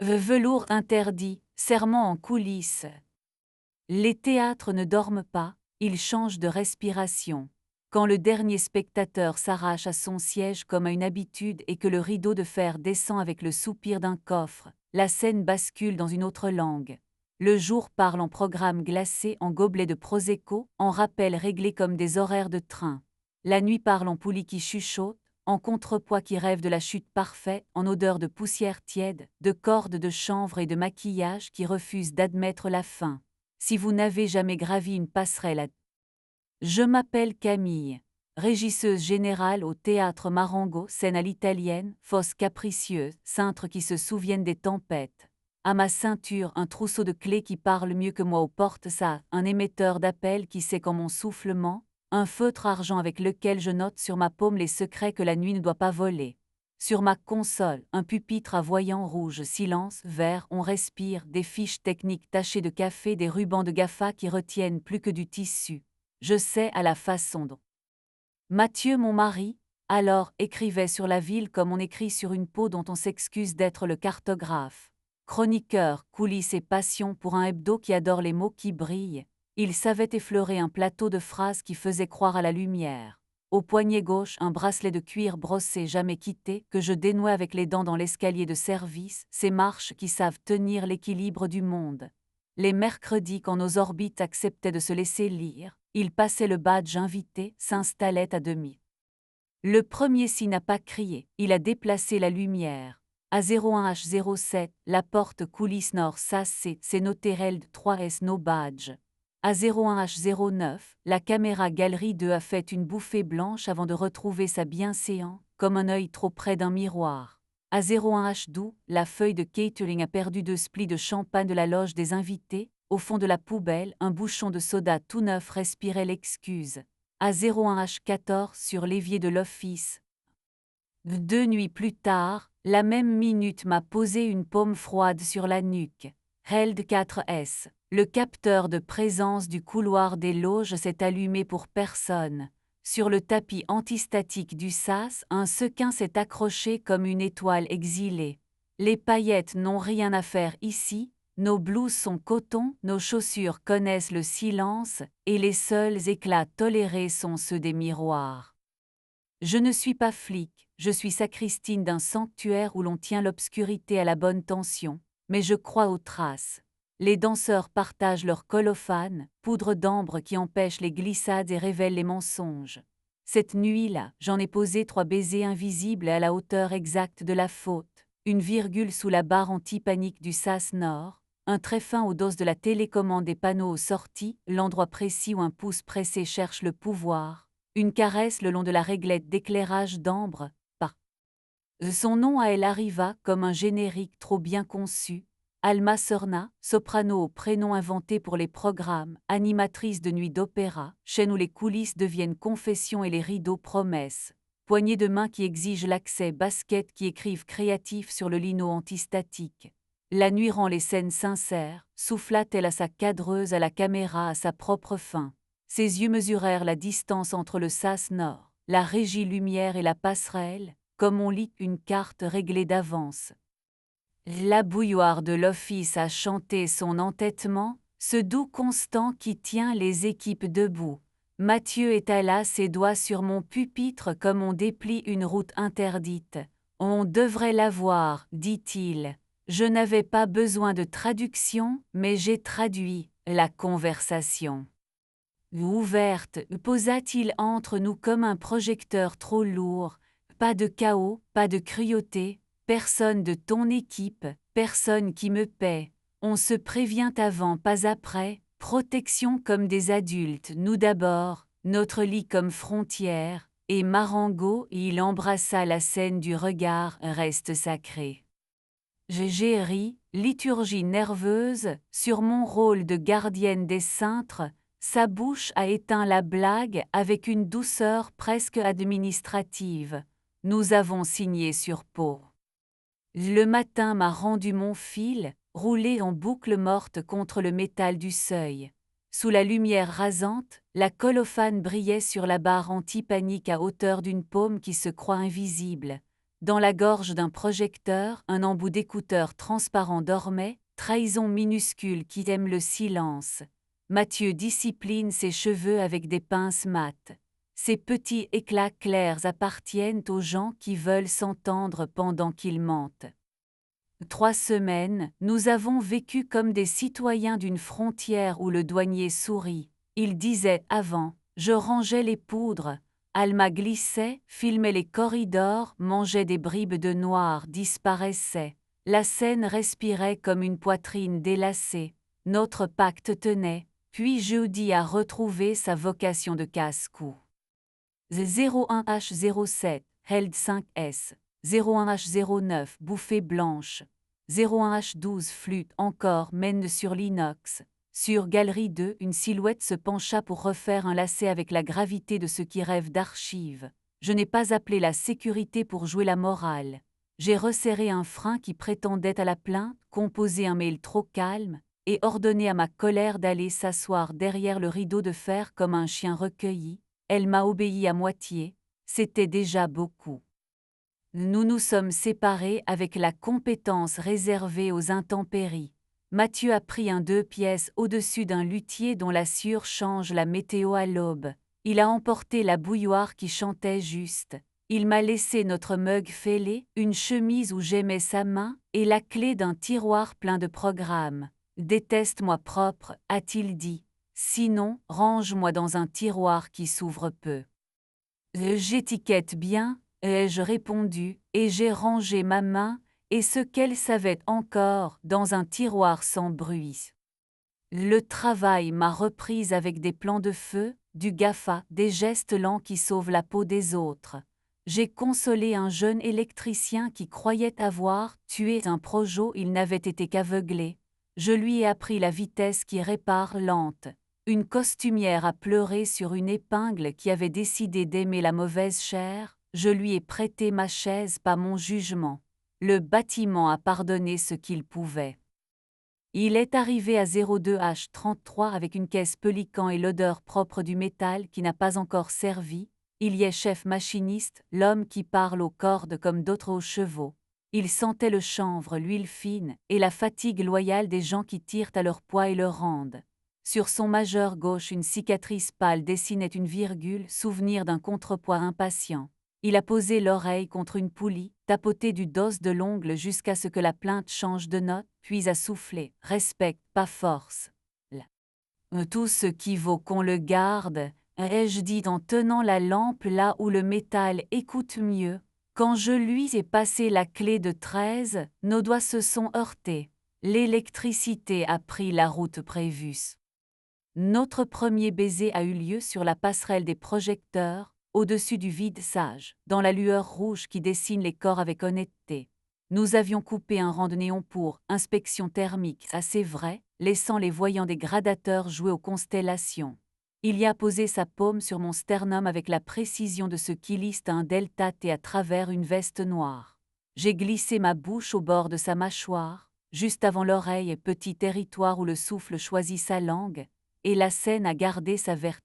Velours interdit, serment en coulisses. Les théâtres ne dorment pas, ils changent de respiration. Quand le dernier spectateur s'arrache à son siège comme à une habitude et que le rideau de fer descend avec le soupir d'un coffre, la scène bascule dans une autre langue. Le jour parle en programme glacé, en gobelet de prosecco, en rappel réglé comme des horaires de train. La nuit parle en poulie qui chuchote, en contrepoids qui rêve de la chute parfaite, en odeur de poussière tiède, de cordes de chanvre et de maquillage qui refusent d'admettre la fin. Si vous n'avez jamais gravi une passerelle à... Je m'appelle Camille, régisseuse générale au théâtre Marengo, scène à l'italienne, fosse capricieuse, cintres qui se souviennent des tempêtes. À ma ceinture, un trousseau de clés qui parle mieux que moi aux portes, ça, un émetteur d'appel qui sait quand mon soufflement, un feutre argent avec lequel je note sur ma paume les secrets que la nuit ne doit pas voler. Sur ma console, un pupitre à voyant rouge, silence, vert, on respire, des fiches techniques tachées de café, des rubans de GAFA qui retiennent plus que du tissu. Je sais à la façon dont Mathieu, mon mari, alors écrivait sur la ville comme on écrit sur une peau dont on s'excuse d'être le cartographe. Chroniqueur, coulisses et passion pour un hebdo qui adore les mots qui brillent, il savait effleurer un plateau de phrases qui faisait croire à la lumière. Au poignet gauche, un bracelet de cuir brossé jamais quitté, que je dénouais avec les dents dans l'escalier de service, ces marches qui savent tenir l'équilibre du monde. Les mercredis, quand nos orbites acceptaient de se laisser lire, il passait le badge invité, s'installait à demi. Le premier s'y n'a pas crié, il a déplacé la lumière. À 01H07, la porte coulisse nord, ça c'est noté RELD 3S no badge. À 01H09, la caméra galerie 2 a fait une bouffée blanche avant de retrouver sa bienséance, comme un œil trop près d'un miroir. À 01H12, la feuille de catering a perdu 2 splis de champagne de la loge des invités. Au fond de la poubelle, un bouchon de soda tout neuf respirait l'excuse. À 01H14 sur l'évier de l'office. 2 nuits plus tard, la même minute m'a posé une paume froide sur la nuque. RELD 4S. Le capteur de présence du couloir des loges s'est allumé pour personne. Sur le tapis antistatique du sas, un sequin s'est accroché comme une étoile exilée. Les paillettes n'ont rien à faire ici, nos blouses sont coton, nos chaussures connaissent le silence, et les seuls éclats tolérés sont ceux des miroirs. Je ne suis pas flic, je suis sacristine d'un sanctuaire où l'on tient l'obscurité à la bonne tension, mais je crois aux traces. Les danseurs partagent leur colophane, poudre d'ambre qui empêche les glissades et révèle les mensonges. Cette nuit-là, j'en ai posé 3 baisers invisibles à la hauteur exacte de la faute, une virgule sous la barre anti-panique du sas nord, un trait fin au dos de la télécommande des panneaux aux sorties, l'endroit précis où un pouce pressé cherche le pouvoir, une caresse le long de la réglette d'éclairage d'ambre, par son nom à elle arriva comme un générique trop bien conçu. Alma Sorna, soprano au prénom inventé pour les programmes, animatrice de nuit d'opéra, chaîne où les coulisses deviennent confessions et les rideaux promesses. Poignée de main qui exige l'accès, basket qui écrivent créatif sur le lino antistatique. La nuit rend les scènes sincères, souffla-t-elle à sa cadreuse, à la caméra, à sa propre fin. Ses yeux mesurèrent la distance entre le sas nord, la régie lumière et la passerelle, comme on lit une carte réglée d'avance. La bouilloire de l'office a chanté son entêtement, ce doux constant qui tient les équipes debout. Mathieu étala ses doigts sur mon pupitre comme on déplie une route interdite. On devrait la voir, dit-il. Je n'avais pas besoin de traduction, mais j'ai traduit la conversation. Ouverte, posa-t-il entre nous comme un projecteur trop lourd. Pas de chaos, pas de cruauté, personne de ton équipe, personne qui me paie. On se prévient avant, pas après, protection comme des adultes, nous d'abord, notre lit comme frontière, et Marengo, il embrassa la scène du regard, reste sacré. J'ai ri, liturgie nerveuse, sur mon rôle de gardienne des cintres. Sa bouche a éteint la blague avec une douceur presque administrative. Nous avons signé sur peau. Le matin m'a rendu mon fil, roulé en boucle morte contre le métal du seuil. Sous la lumière rasante, la colophane brillait sur la barre anti-panique à hauteur d'une paume qui se croit invisible. Dans la gorge d'un projecteur, un embout d'écouteur transparent dormait, trahison minuscule qui aime le silence. Mathieu discipline ses cheveux avec des pinces mates. Ces petits éclats clairs appartiennent aux gens qui veulent s'entendre pendant qu'ils mentent. 3 semaines, nous avons vécu comme des citoyens d'une frontière où le douanier sourit. Il disait avant, je rangeais les poudres. Alma glissait, filmait les corridors, mangeait des bribes de noir, disparaissait. La scène respirait comme une poitrine délacée. Notre pacte tenait, puis jeudi a retrouvé sa vocation de casse-cou. 01H07, Held 5S, 01H09, Bouffée blanche, 01H12, Flûte encore mène sur l'inox. Sur Galerie 2, une silhouette se pencha pour refaire un lacet avec la gravité de ceux qui rêvent d'archives. Je n'ai pas appelé la sécurité pour jouer la morale. J'ai resserré un frein qui prétendait à la plainte, composé un mail trop calme, et ordonné à ma colère d'aller s'asseoir derrière le rideau de fer comme un chien recueilli. Elle m'a obéi à moitié, c'était déjà beaucoup. Nous nous sommes séparés avec la compétence réservée aux intempéries. Mathieu a pris un 2 pièces au-dessus d'un luthier dont la sciure change la météo à l'aube. Il a emporté la bouilloire qui chantait juste. Il m'a laissé notre mug fêlé, une chemise où j'aimais sa main, et la clé d'un tiroir plein de programmes. Déteste-moi propre, a-t-il dit. Sinon, range-moi dans un tiroir qui s'ouvre peu. J'étiquette bien, ai-je répondu, et j'ai rangé ma main, et ce qu'elle savait encore, dans un tiroir sans bruit. Le travail m'a reprise avec des plans de feu, du GAFA, des gestes lents qui sauvent la peau des autres. J'ai consolé un jeune électricien qui croyait avoir tué un projo, il n'avait été qu'aveuglé. Je lui ai appris la vitesse qui répare lente. Une costumière a pleuré sur une épingle qui avait décidé d'aimer la mauvaise chair, je lui ai prêté ma chaise, pas mon jugement. Le bâtiment a pardonné ce qu'il pouvait. Il est arrivé à 02H33 avec une caisse Pelican et l'odeur propre du métal qui n'a pas encore servi. Il y est chef machiniste, l'homme qui parle aux cordes comme d'autres aux chevaux. Il sentait le chanvre, l'huile fine, et la fatigue loyale des gens qui tirent à leur poids et le rendent. Sur son majeur gauche, une cicatrice pâle dessinait une virgule, souvenir d'un contrepoids impatient. Il a posé l'oreille contre une poulie, tapoté du dos de l'ongle jusqu'à ce que la plainte change de note, puis a soufflé « Respecte, pas force ». Tout ce qui vaut qu'on le garde, ai-je dit en tenant la lampe là où le métal écoute mieux. Quand je lui ai passé la clé de 13, nos doigts se sont heurtés. L'électricité a pris la route prévue. Notre premier baiser a eu lieu sur la passerelle des projecteurs, au-dessus du vide sage, dans la lueur rouge qui dessine les corps avec honnêteté. Nous avions coupé un rang de néon pour inspection thermique, assez vrai, laissant les voyants des gradateurs jouer aux constellations. Il y a posé sa paume sur mon sternum avec la précision de ce qui liste un delta T à travers une veste noire. J'ai glissé ma bouche au bord de sa mâchoire, juste avant l'oreille, petit territoire où le souffle choisit sa langue, et la scène a gardé sa vertu.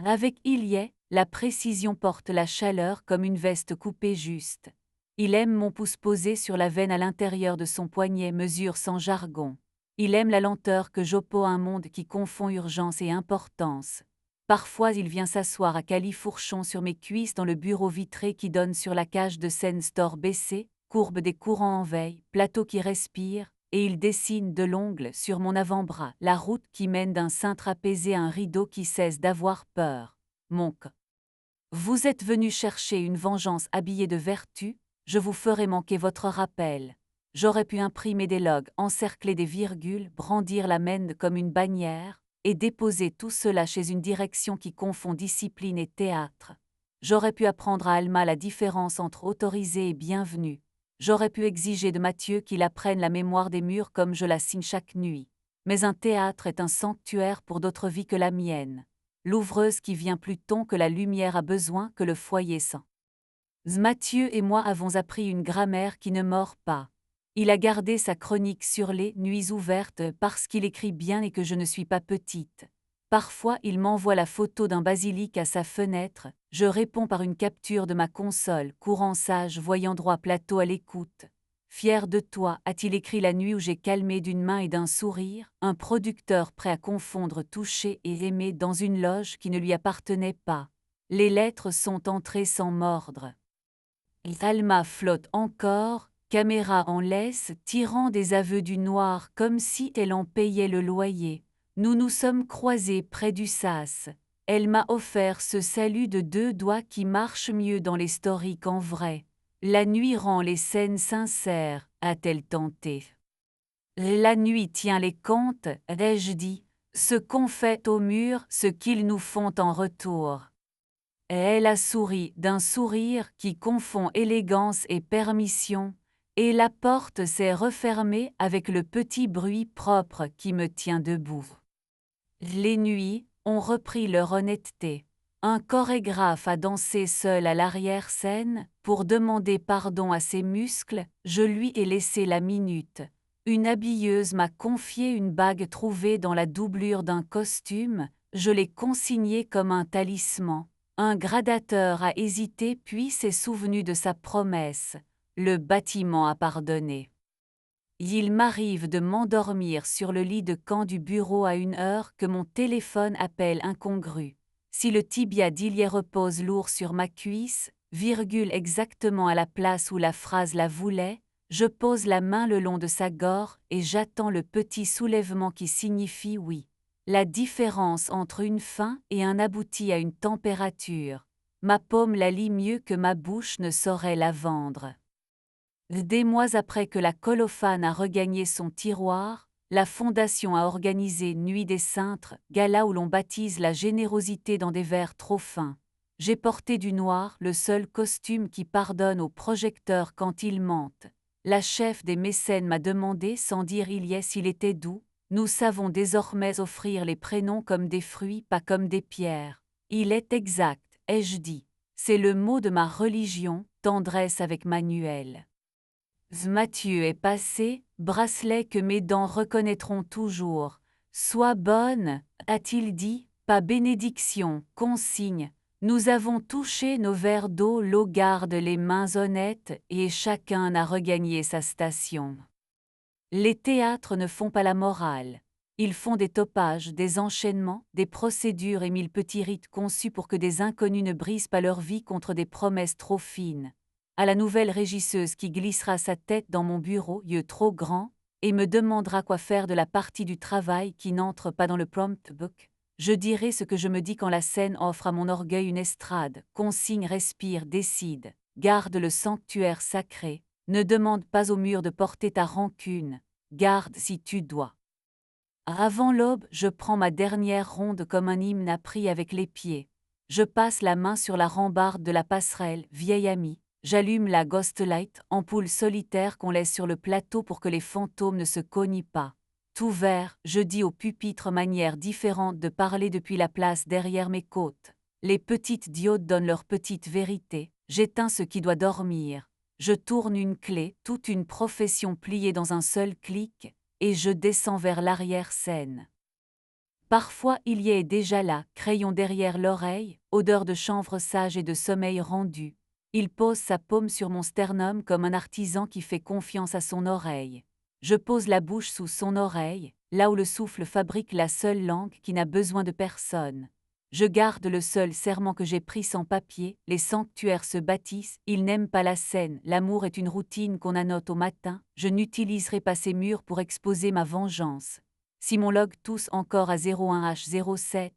Avec Ilyet, la précision porte la chaleur comme une veste coupée juste. Il aime mon pouce posé sur la veine à l'intérieur de son poignet, mesure sans jargon. Il aime la lenteur que j'oppose à un monde qui confond urgence et importance. Parfois il vient s'asseoir à califourchon sur mes cuisses dans le bureau vitré qui donne sur la cage de scène store baissée, courbe des courants en veille, plateau qui respire, et il dessine de l'ongle sur mon avant-bras la route qui mène d'un cintre apaisé à un rideau qui cesse d'avoir peur. Monk. Vous êtes venu chercher une vengeance habillée de vertu, je vous ferai manquer votre rappel. J'aurais pu imprimer des logs, encercler des virgules, brandir la mène comme une bannière, et déposer tout cela chez une direction qui confond discipline et théâtre. J'aurais pu apprendre à Alma la différence entre autorisé et bienvenu. J'aurais pu exiger de Mathieu qu'il apprenne la mémoire des murs comme je la signe chaque nuit. Mais un théâtre est un sanctuaire pour d'autres vies que la mienne. L'ouvreuse qui vient plus tôt que la lumière a besoin que le foyer sent. Mathieu et moi avons appris une grammaire qui ne mord pas. Il a gardé sa chronique sur les nuits ouvertes parce qu'il écrit bien et que je ne suis pas petite. Parfois il m'envoie la photo d'un basilic à sa fenêtre, Je réponds par une capture de ma console, courant sage, voyant droit plateau à l'écoute. Fier de toi, a-t-il écrit la nuit où j'ai calmé d'une main et d'un sourire, un producteur prêt à confondre toucher et aimer dans une loge qui ne lui appartenait pas. Les lettres sont entrées sans mordre. Alma flotte encore, caméra en laisse, tirant des aveux du noir comme si elle en payait le loyer. Nous nous sommes croisés près du sas. Elle m'a offert ce salut de 2 doigts qui marche mieux dans les stories qu'en vrai. La nuit rend les scènes sincères, a-t-elle tenté. La nuit tient les comptes, ai-je dit, ce qu'on fait au mur, ce qu'ils nous font en retour. Et elle a souri d'un sourire qui confond élégance et permission, et la porte s'est refermée avec le petit bruit propre qui me tient debout. Les nuits ont repris leur honnêteté. Un chorégraphe a dansé seul à l'arrière-scène, pour demander pardon à ses muscles, je lui ai laissé la minute. Une habilleuse m'a confié une bague trouvée dans la doublure d'un costume, je l'ai consignée comme un talisman. Un gradateur a hésité puis s'est souvenu de sa promesse. Le bâtiment a pardonné. Il m'arrive de m'endormir sur le lit de camp du bureau à une heure que mon téléphone appelle incongrue. Si le tibia d'Ilier repose lourd sur ma cuisse, virgule exactement à la place où la phrase la voulait, je pose la main le long de sa gorge et j'attends le petit soulèvement qui signifie oui. La différence entre une fin et un aboutit à une température. Ma paume la lit mieux que ma bouche ne saurait la vendre. Des mois après que la colophane a regagné son tiroir, la Fondation a organisé Nuit des Cintres, gala où l'on baptise la générosité dans des verres trop fins. J'ai porté du noir, le seul costume qui pardonne aux projecteurs quand ils mentent. La chef des mécènes m'a demandé sans dire s'il était doux. Nous savons désormais offrir les prénoms comme des fruits, pas comme des pierres. Il est exact, ai-je dit. C'est le mot de ma religion, tendresse avec Manuel. Mathieu est passé, bracelet que mes dents reconnaîtront toujours. Sois bonne, a-t-il dit, pas bénédiction, consigne. Nous avons touché nos verres d'eau, l'eau garde les mains honnêtes et chacun a regagné sa station. Les théâtres ne font pas la morale. Ils font des topages, des enchaînements, des procédures et 1000 petits rites conçus pour que des inconnus ne brisent pas leur vie contre des promesses trop fines. À la nouvelle régisseuse qui glissera sa tête dans mon bureau, yeux trop grands, et me demandera quoi faire de la partie du travail qui n'entre pas dans le prompt book, je dirai ce que je me dis quand la scène offre à mon orgueil une estrade, consigne, respire, décide, garde le sanctuaire sacré, ne demande pas au mur de porter ta rancune, garde si tu dois. Avant l'aube, je prends ma dernière ronde comme un hymne appris avec les pieds. Je passe la main sur la rambarde de la passerelle, vieille amie. J'allume la ghost light, ampoule solitaire qu'on laisse sur le plateau pour que les fantômes ne se cognent pas. Tout vert, je dis au pupitre manière différente de parler depuis la place derrière mes côtes. Les petites diodes donnent leur petite vérité. J'éteins ce qui doit dormir. Je tourne une clé, toute une profession pliée dans un seul clic, et je descends vers l'arrière-scène. Parfois il y est déjà là, crayon derrière l'oreille, odeur de chanvre sage et de sommeil rendu. Il pose sa paume sur mon sternum comme un artisan qui fait confiance à son oreille. Je pose la bouche sous son oreille, là où le souffle fabrique la seule langue qui n'a besoin de personne. Je garde le seul serment que j'ai pris sans papier, les sanctuaires se bâtissent, ils n'aiment pas la scène, l'amour est une routine qu'on annote au matin, je n'utiliserai pas ces murs pour exposer ma vengeance. Si mon log tousse encore à 01H07,